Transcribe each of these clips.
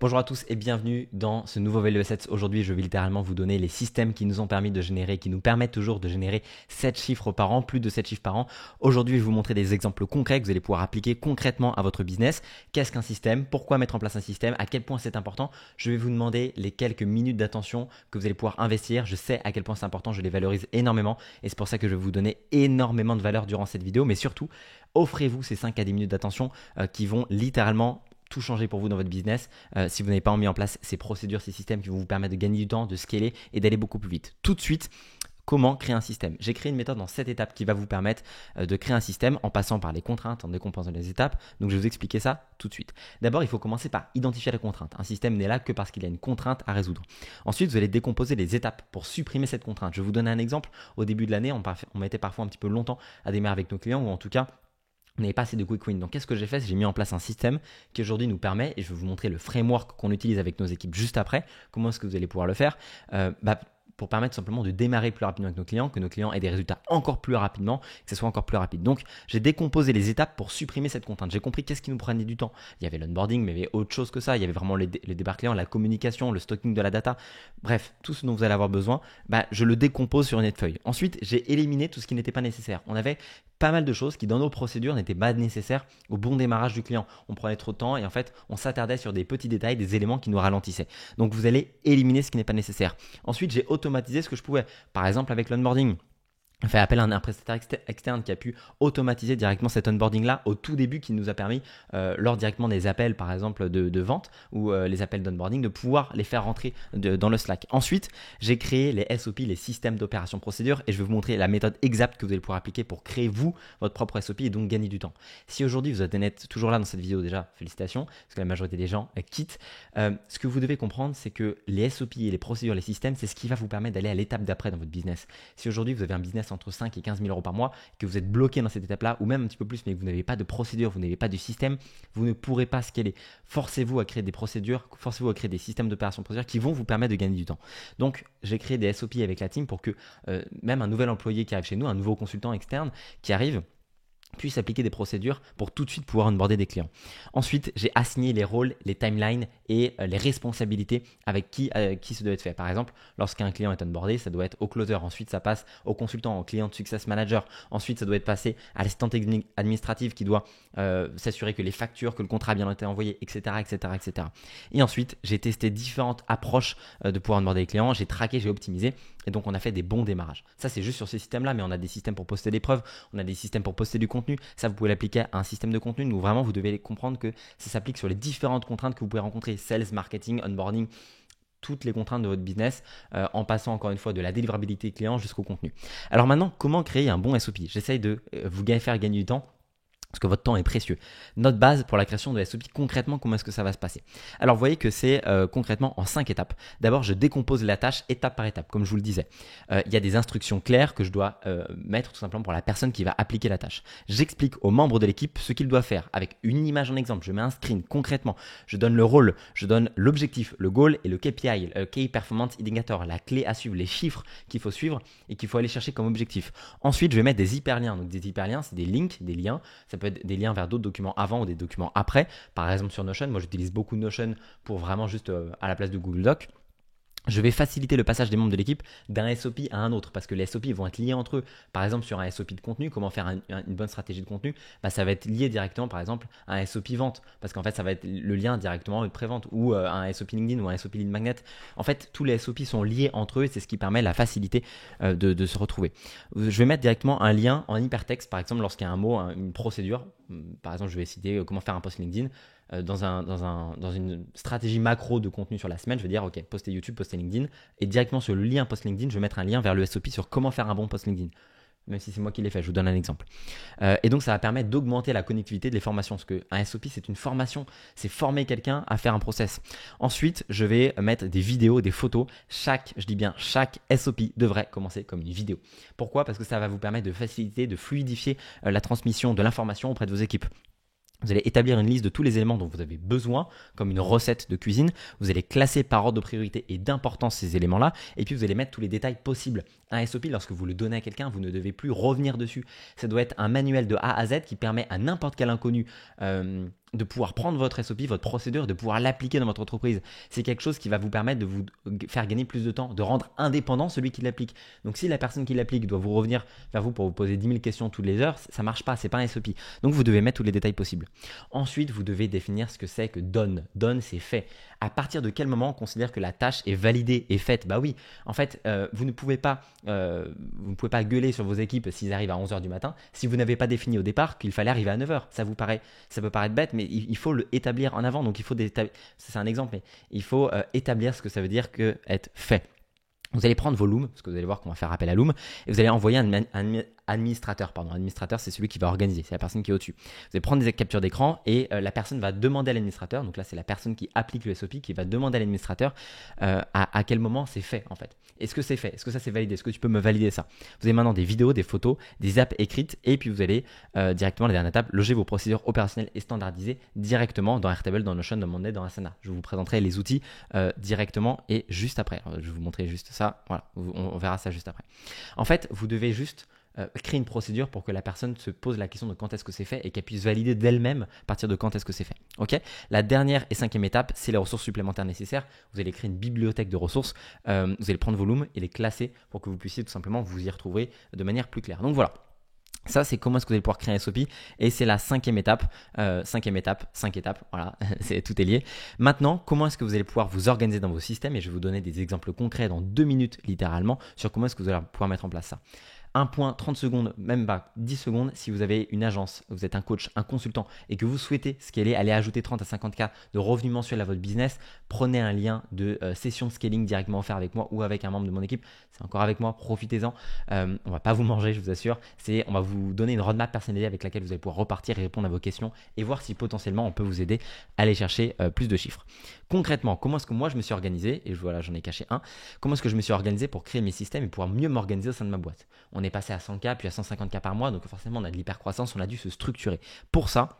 Bonjour à tous et bienvenue dans ce nouveau Value Assets. Aujourd'hui, je vais littéralement vous donner les systèmes qui nous ont permis de générer, qui nous permettent toujours de générer 7 chiffres par an, plus de 7 chiffres par an. Aujourd'hui, je vais vous montrer des exemples concrets que vous allez pouvoir appliquer concrètement à votre business. Qu'est-ce qu'un système? Pourquoi mettre en place un système? À quel point c'est important? Je vais vous demander les quelques minutes d'attention que vous allez pouvoir investir. Je sais à quel point c'est important, je les valorise énormément et c'est pour ça que je vais vous donner énormément de valeur durant cette vidéo. Mais surtout, offrez-vous ces 5 à 10 minutes d'attention qui vont littéralement tout changer pour vous dans votre business si vous n'avez pas mis en place ces procédures, ces systèmes qui vont vous permettre de gagner du temps, de scaler et d'aller beaucoup plus vite. Tout de suite, comment créer un système? J'ai créé une méthode en 7 étapes qui va vous permettre de créer un système en passant par les contraintes, en décomposant les étapes. Donc je vais vous expliquer ça tout de suite. D'abord, il faut commencer par identifier la contrainte. Un système n'est là que parce qu'il y a une contrainte à résoudre. Ensuite, vous allez décomposer les étapes pour supprimer cette contrainte. Je vais vous donner un exemple. Au début de l'année, on mettait parfois un petit peu longtemps à démarrer avec nos clients ou en tout cas, on n'avait pas assez de quick win. Donc, qu'est-ce que j'ai fait? J'ai mis en place un système qui aujourd'hui nous permet, et je vais vous montrer le framework qu'on utilise avec nos équipes juste après, comment est-ce que vous allez pouvoir le faire, pour permettre simplement de démarrer plus rapidement avec nos clients, que nos clients aient des résultats encore plus rapidement, que ce soit encore plus rapide. Donc, j'ai décomposé les étapes pour supprimer cette contrainte. J'ai compris qu'est-ce qui nous prenait du temps. Il y avait l'onboarding, mais il y avait autre chose que ça. Il y avait vraiment les départs clients, la communication, le stocking de la data. Bref, tout ce dont vous allez avoir besoin, je le décompose sur une feuille. Ensuite, j'ai éliminé tout ce qui n'était pas nécessaire. On avait pas mal de choses qui dans nos procédures n'étaient pas nécessaires au bon démarrage du client. On prenait trop de temps et en fait on s'attardait sur des petits détails, des éléments qui nous ralentissaient. Donc vous allez éliminer ce qui n'est pas nécessaire. Ensuite j'ai automatisé ce que je pouvais. Par exemple avec l'onboarding. On fait appel à un prestataire externe qui a pu automatiser directement cet onboarding-là au tout début, qui nous a permis, lors directement des appels par exemple de vente ou les appels d'onboarding, de pouvoir les faire rentrer dans le Slack. Ensuite, j'ai créé les SOP, les systèmes d'opération procédure, et je vais vous montrer la méthode exacte que vous allez pouvoir appliquer pour créer vous votre propre SOP et donc gagner du temps. Si aujourd'hui vous êtes toujours là dans cette vidéo, déjà félicitations, parce que la majorité des gens quittent. Ce que vous devez comprendre, c'est que les SOP et les procédures, les systèmes, c'est ce qui va vous permettre d'aller à l'étape d'après dans votre business. Si aujourd'hui vous avez un business entre 5 et 15 000 euros par mois, que vous êtes bloqué dans cette étape-là, ou même un petit peu plus, mais que vous n'avez pas de procédure, vous n'avez pas de système, vous ne pourrez pas scaler. Forcez-vous à créer des procédures, forcez-vous à créer des systèmes d'opération procédure qui vont vous permettre de gagner du temps. Donc, j'ai créé des SOP avec la team pour que même un nouvel employé qui arrive chez nous, un nouveau consultant externe qui arrive, puisse appliquer des procédures pour tout de suite pouvoir onboarder des clients. Ensuite, j'ai assigné les rôles, les timelines et les responsabilités avec qui ça doit être fait. Par exemple, lorsqu'un client est onboardé, ça doit être au closer. Ensuite, ça passe au consultant, au client de success manager. Ensuite, ça doit être passé à l'assistant technique administrative qui doit s'assurer que les factures, que le contrat a bien été envoyé, etc., etc., etc. Et ensuite, j'ai testé différentes approches de pouvoir onboarder les clients. J'ai traqué, j'ai optimisé. Et donc, on a fait des bons démarrages. Ça, c'est juste sur ces systèmes-là, mais on a des systèmes pour poster des preuves, on a des systèmes pour poster du contenu. Ça, vous pouvez l'appliquer à un système de contenu. Donc, vraiment, vous devez comprendre que ça s'applique sur les différentes contraintes que vous pouvez rencontrer. Sales, marketing, onboarding, toutes les contraintes de votre business, en passant encore une fois de la délivrabilité client jusqu'au contenu. Alors maintenant, comment créer un bon SOP? J'essaye de vous faire gagner du temps, parce que votre temps est précieux. Notre base pour la création de SOP, concrètement, comment est-ce que ça va se passer? Alors, vous voyez que c'est concrètement en 5 étapes. D'abord, je décompose la tâche étape par étape, comme je vous le disais. Il y a des instructions claires que je dois mettre tout simplement pour la personne qui va appliquer la tâche. J'explique aux membres de l'équipe ce qu'ils doivent faire avec une image en exemple. Je mets un screen concrètement. Je donne le rôle, je donne l'objectif, le goal et le KPI, le Key Performance Indicator, la clé à suivre, les chiffres qu'il faut suivre et qu'il faut aller chercher comme objectif. Ensuite, je vais mettre des hyperliens. Donc, des hyperliens, c'est des links, des liens. Ça peut être des liens vers d'autres documents avant ou des documents après. Par exemple sur Notion, moi j'utilise beaucoup Notion pour vraiment juste à la place de Google Doc. Je vais faciliter le passage des membres de l'équipe d'un SOP à un autre parce que les SOP vont être liés entre eux. Par exemple, sur un SOP de contenu, comment faire une bonne stratégie de contenu, ça va être lié directement, par exemple, à un SOP vente parce qu'en fait, ça va être le lien directement avec pré-vente ou un SOP LinkedIn ou un SOP Lead Magnet. En fait, tous les SOP sont liés entre eux et c'est ce qui permet la facilité de se retrouver. Je vais mettre directement un lien en hypertexte, par exemple, lorsqu'il y a un mot, une procédure. Par exemple, je vais citer comment faire un post LinkedIn. Dans une stratégie macro de contenu sur la semaine, je vais dire ok, poster YouTube, poster LinkedIn, et directement sur le lien post LinkedIn, je vais mettre un lien vers le SOP sur comment faire un bon post LinkedIn. Même si c'est moi qui l'ai fait, je vous donne un exemple. Et donc ça va permettre d'augmenter la connectivité de les formations, parce qu'un SOP c'est une formation, c'est former quelqu'un à faire un process. Ensuite, je vais mettre des vidéos, des photos. Chaque SOP devrait commencer comme une vidéo. Pourquoi? Parce que ça va vous permettre de faciliter, de fluidifier la transmission de l'information auprès de vos équipes. Vous allez établir une liste de tous les éléments dont vous avez besoin, comme une recette de cuisine. Vous allez classer par ordre de priorité et d'importance ces éléments-là. Et puis, vous allez mettre tous les détails possibles. Un SOP, lorsque vous le donnez à quelqu'un, vous ne devez plus revenir dessus. Ça doit être un manuel de A à Z qui permet à n'importe quel inconnu de pouvoir prendre votre SOP, votre procédure, de pouvoir l'appliquer dans votre entreprise. C'est quelque chose qui va vous permettre de vous faire gagner plus de temps, de rendre indépendant celui qui l'applique. Donc si la personne qui l'applique doit vous revenir vers vous pour vous poser 10 000 questions toutes les heures, ça ne marche pas, c'est pas un SOP. Donc vous devez mettre tous les détails possibles. Ensuite, vous devez définir ce que c'est que done. Done, c'est fait. À partir de quel moment on considère que la tâche est validée et faite? Bah oui, en fait, vous ne pouvez pas gueuler sur vos équipes s'ils arrivent à 11h du matin si vous n'avez pas défini au départ qu'il fallait arriver à 9h. Ça peut paraître bête, mais il faut le établir en avant. Donc il faut c'est un exemple, mais il faut établir ce que ça veut dire que être fait. Vous allez prendre vos looms, parce que vous allez voir qu'on va faire appel à loom, et vous allez envoyer un administrateur. Administrateur, c'est celui qui va organiser, c'est la personne qui est au-dessus. Vous allez prendre des captures d'écran et la personne va demander à l'administrateur, donc là c'est la personne qui applique le SOP, qui va demander à l'administrateur à quel moment c'est fait en fait. Est-ce que c'est fait? Est-ce que ça c'est validé? Est-ce que tu peux me valider ça? Vous avez maintenant des vidéos, des photos, des apps écrites, et puis vous allez directement, la dernière étape, loger vos procédures opérationnelles et standardisées directement dans Airtable, dans Notion, dans Monday, dans Asana. Je vous présenterai les outils directement et juste après. Alors, je vais vous montrer juste ça. Voilà, on verra ça juste après. En fait, vous devez juste créer une procédure pour que la personne se pose la question de quand est-ce que c'est fait et qu'elle puisse valider d'elle-même à partir de quand est-ce que c'est fait. Ok. La dernière et cinquième étape, c'est les ressources supplémentaires nécessaires. Vous allez créer une bibliothèque de ressources. Vous allez prendre vos looms et les classer pour que vous puissiez tout simplement vous y retrouver de manière plus claire. Donc voilà. Ça, c'est comment est-ce que vous allez pouvoir créer un SOP, et c'est la cinquième étape, 5 étapes, voilà, tout est lié. Maintenant, comment est-ce que vous allez pouvoir vous organiser dans vos systèmes, et je vais vous donner des exemples concrets dans 2 minutes littéralement sur comment est-ce que vous allez pouvoir mettre en place ça. Un point, 30 secondes, même pas 10 secondes, si vous avez une agence, vous êtes un coach, un consultant et que vous souhaitez scaler, aller ajouter 30 à 50K de revenus mensuels à votre business, prenez un lien de session scaling directement offert avec moi ou avec un membre de mon équipe. C'est encore avec moi, profitez-en. On va pas vous manger, je vous assure. On va vous donner une roadmap personnalisée avec laquelle vous allez pouvoir repartir et répondre à vos questions et voir si potentiellement on peut vous aider à aller chercher plus de chiffres. Concrètement, comment est-ce que moi je me suis organisé, et voilà, j'en ai caché un, comment est-ce que je me suis organisé pour créer mes systèmes et pouvoir mieux m'organiser au sein de ma boîte. On est passé à 100K puis à 150K par mois, donc forcément on a de l'hypercroissance, on a dû se structurer. Pour ça,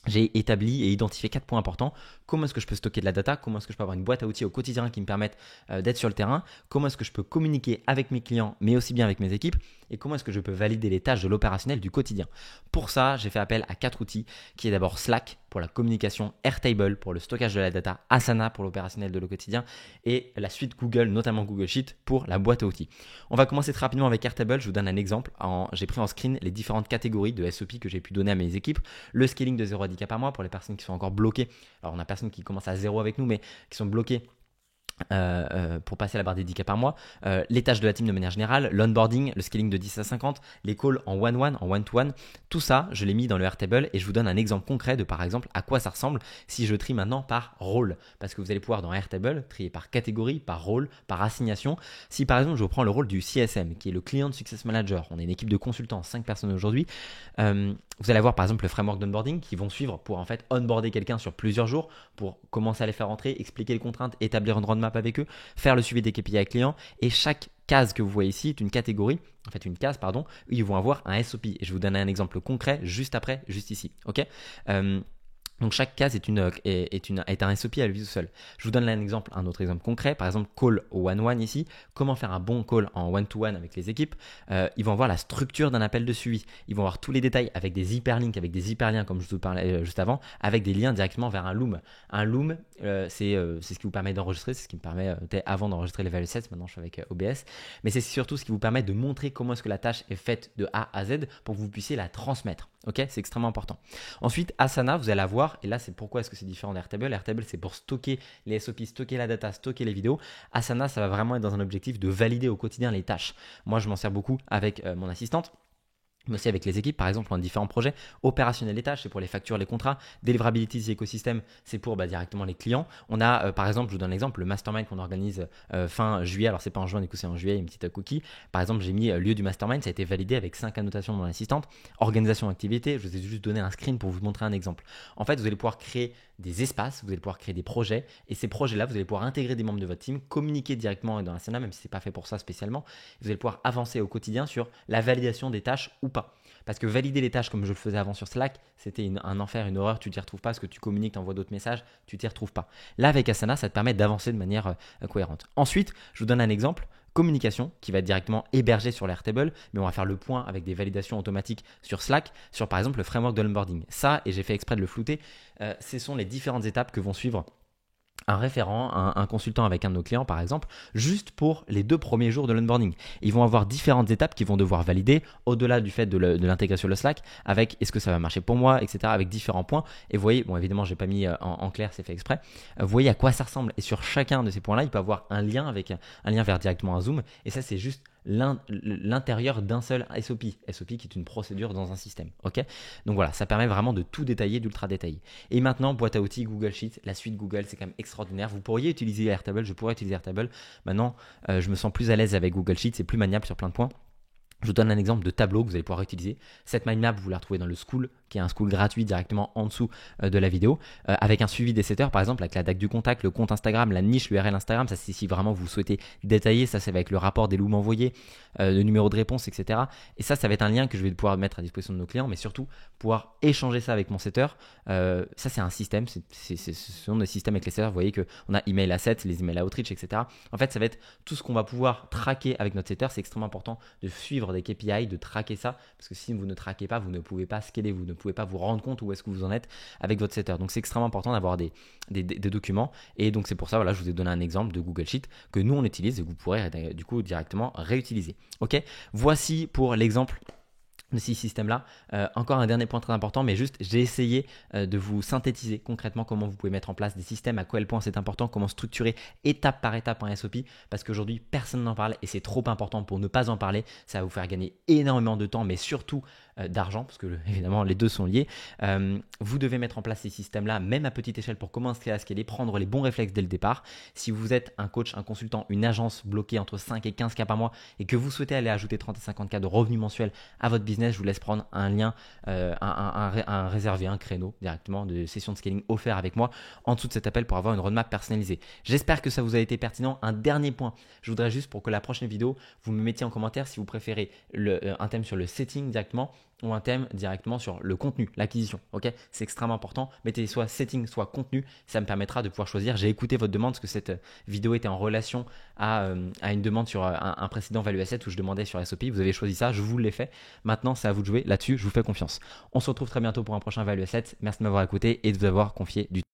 j'ai établi et identifié 4 points importants. Comment est-ce que je peux stocker de la data? Comment est-ce que je peux avoir une boîte à outils au quotidien qui me permettent d'être sur le terrain? Comment est-ce que je peux communiquer avec mes clients, mais aussi bien avec mes équipes? Et comment est-ce que je peux valider les tâches de l'opérationnel du quotidien? Pour ça, j'ai fait appel à 4 outils, qui est d'abord Slack pour la communication, Airtable pour le stockage de la data, Asana pour l'opérationnel de le quotidien, et la suite Google, notamment Google Sheet, pour la boîte à outils. On va commencer très rapidement avec Airtable. Je vous donne un exemple. J'ai pris en screen les différentes catégories de SOP que j'ai pu donner à mes équipes. Le scaling de 0 à 10K par mois pour les personnes qui sont encore bloquées. Alors on a personne qui commence à 0 avec nous, mais qui sont bloquées pour passer à la barre des 10K par mois, les tâches de la team de manière générale, l'onboarding, le scaling de 10 à 50, les calls en one-one, en one-to-one, tout ça, je l'ai mis dans le Airtable et je vous donne un exemple concret de par exemple à quoi ça ressemble si je trie maintenant par rôle. Parce que vous allez pouvoir dans Airtable trier par catégorie, par rôle, par assignation. Si par exemple je prends le rôle du CSM, qui est le Client Success Manager, on est une équipe de consultants, 5 personnes aujourd'hui, vous allez avoir par exemple le framework d'onboarding qui vont suivre pour en fait onboarder quelqu'un sur plusieurs jours, pour commencer à les faire rentrer, expliquer les contraintes, établir une roadmap avec eux, faire le suivi des KPI avec clients, et chaque case que vous voyez ici est une catégorie, en fait une case pardon, où ils vont avoir un SOP, et je vais vous donner un exemple concret juste après, juste ici, ok. Donc chaque case est un SOP à lui tout seul. Je vous donne un autre exemple concret, par exemple call au one-one ici. Comment faire un bon call en one-to-one avec les équipes? Ils vont voir la structure d'un appel de suivi. Ils vont voir tous les détails avec des hyperlinks, avec des hyperliens comme je vous parlais juste avant, avec des liens directement vers un loom. Un loom, c'est ce qui vous permet d'enregistrer, c'est ce qui me permet avant d'enregistrer les value sets, maintenant je suis avec OBS, mais c'est surtout ce qui vous permet de montrer comment est-ce que la tâche est faite de A à Z pour que vous puissiez la transmettre. Ok, c'est extrêmement important. Ensuite, Asana, vous allez avoir, et là c'est pourquoi est-ce que c'est différent d'Airtable. Airtable, c'est pour stocker les SOP, stocker la data, stocker les vidéos. Asana, ça va vraiment être dans un objectif de valider au quotidien les tâches. Moi, je m'en sers beaucoup avec mon assistante, mais aussi avec les équipes, par exemple, dans différents projets. Opérationnel des tâches, c'est pour les factures, les contrats. Deliverability des écosystèmes, c'est pour directement les clients. On a, par exemple, je vous donne l'exemple, le mastermind qu'on organise fin juillet. Alors, c'est pas en juin, du coup, c'est en juillet, une petite cookie. Par exemple, j'ai mis lieu du mastermind, ça a été validé avec 5 annotations de mon assistante. Organisation activité, je vous ai juste donné un screen pour vous montrer un exemple. En fait, vous allez pouvoir créer des espaces, vous allez pouvoir créer des projets, et ces projets-là, vous allez pouvoir intégrer des membres de votre team, communiquer directement dans Asana, même si c'est pas fait pour ça spécialement. Vous allez pouvoir avancer au quotidien sur la validation des tâches ou pas. Parce que valider les tâches comme je le faisais avant sur Slack, c'était un enfer, une horreur, tu t'y retrouves pas, parce que tu communiques, tu envoies d'autres messages, tu t'y retrouves pas. Là, avec Asana, ça te permet d'avancer de manière cohérente. Ensuite, je vous donne un exemple. communication qui va être directement hébergée sur l'Airtable, mais on va faire le point avec des validations automatiques sur Slack, sur par exemple le framework de l'onboarding. Ça, et j'ai fait exprès de le flouter, ce sont les différentes étapes que vont suivre un référent, un consultant avec un de nos clients par exemple, juste pour les 2 premiers jours de l'onboarding. Ils vont avoir différentes étapes qu'ils vont devoir valider au-delà du fait de l'intégrer sur le Slack, avec est-ce que ça va marcher pour moi, etc. avec différents points. Et vous voyez, bon évidemment j'ai pas mis en clair, c'est fait exprès. Vous voyez à quoi ça ressemble. Et sur chacun de ces points-là, il peut avoir un lien avec un lien vers directement un Zoom. Et ça c'est juste l'intérieur d'un seul SOP. SOP qui est une procédure dans un système. Ok, donc voilà, ça permet vraiment de tout détailler, d'ultra détailler. Et maintenant, boîte à outils Google Sheets, la suite Google, c'est quand même extraordinaire. Vous pourriez utiliser Airtable, je pourrais utiliser Airtable. Maintenant, je me sens plus à l'aise avec Google Sheets, c'est plus maniable sur plein de points. Je vous donne un exemple de tableau que vous allez pouvoir utiliser. Cette mind map, vous la retrouvez dans le School, qui est un School gratuit directement en dessous de la vidéo, avec un suivi des setters, par exemple, avec la DAC du contact, le compte Instagram, la niche, l'URL Instagram. Ça, c'est si vraiment vous souhaitez détailler. Ça, c'est avec le rapport des loups envoyés, le numéro de réponse, etc. Et ça va être un lien que je vais pouvoir mettre à disposition de nos clients, mais surtout pouvoir échanger ça avec mon setter. Ça, c'est un système. Ce sont des systèmes avec les setters. Vous voyez qu'on a email assets, les emails outreach, etc. En fait, ça va être tout ce qu'on va pouvoir traquer avec notre setter. C'est extrêmement important de suivre des KPI, de traquer ça, parce que si vous ne traquez pas, vous ne pouvez pas scaler, vous ne pouvez pas vous rendre compte où est-ce que vous en êtes avec votre setter. Donc c'est extrêmement important d'avoir des documents, et donc c'est pour ça, voilà, je vous ai donné un exemple de Google Sheet que nous on utilise et que vous pourrez du coup directement réutiliser. Ok, voici pour l'exemple de ces systèmes-là. Encore un dernier point très important, mais juste j'ai essayé de vous synthétiser concrètement comment vous pouvez mettre en place des systèmes, à quel point c'est important, comment structurer étape par étape un SOP, parce qu'aujourd'hui personne n'en parle et c'est trop important pour ne pas en parler. Ça va vous faire gagner énormément de temps, mais surtout d'argent, parce que évidemment les deux sont liés. Vous devez mettre en place ces systèmes-là, même à petite échelle, pour commencer à scaler, prendre les bons réflexes dès le départ. Si vous êtes un coach, un consultant, une agence bloquée entre 5 et 15K par mois et que vous souhaitez aller ajouter 30 à 50K de revenus mensuels à votre business, je vous laisse prendre un lien, un réservé, un créneau directement de session de scaling offert avec moi en dessous de cet appel pour avoir une roadmap personnalisée. J'espère que ça vous a été pertinent. Un dernier point, je voudrais juste pour que la prochaine vidéo, vous me mettiez en commentaire si vous préférez un thème sur le setting directement ou un thème directement sur le contenu, l'acquisition. Ok, c'est extrêmement important. Mettez soit setting, soit contenu. Ça me permettra de pouvoir choisir. J'ai écouté votre demande parce que cette vidéo était en relation à une demande sur un précédent Value Asset où je demandais sur SOP. Vous avez choisi ça, je vous l'ai fait. Maintenant, c'est à vous de jouer. Là-dessus, je vous fais confiance. On se retrouve très bientôt pour un prochain Value Asset. Merci de m'avoir écouté et de vous avoir confié du temps.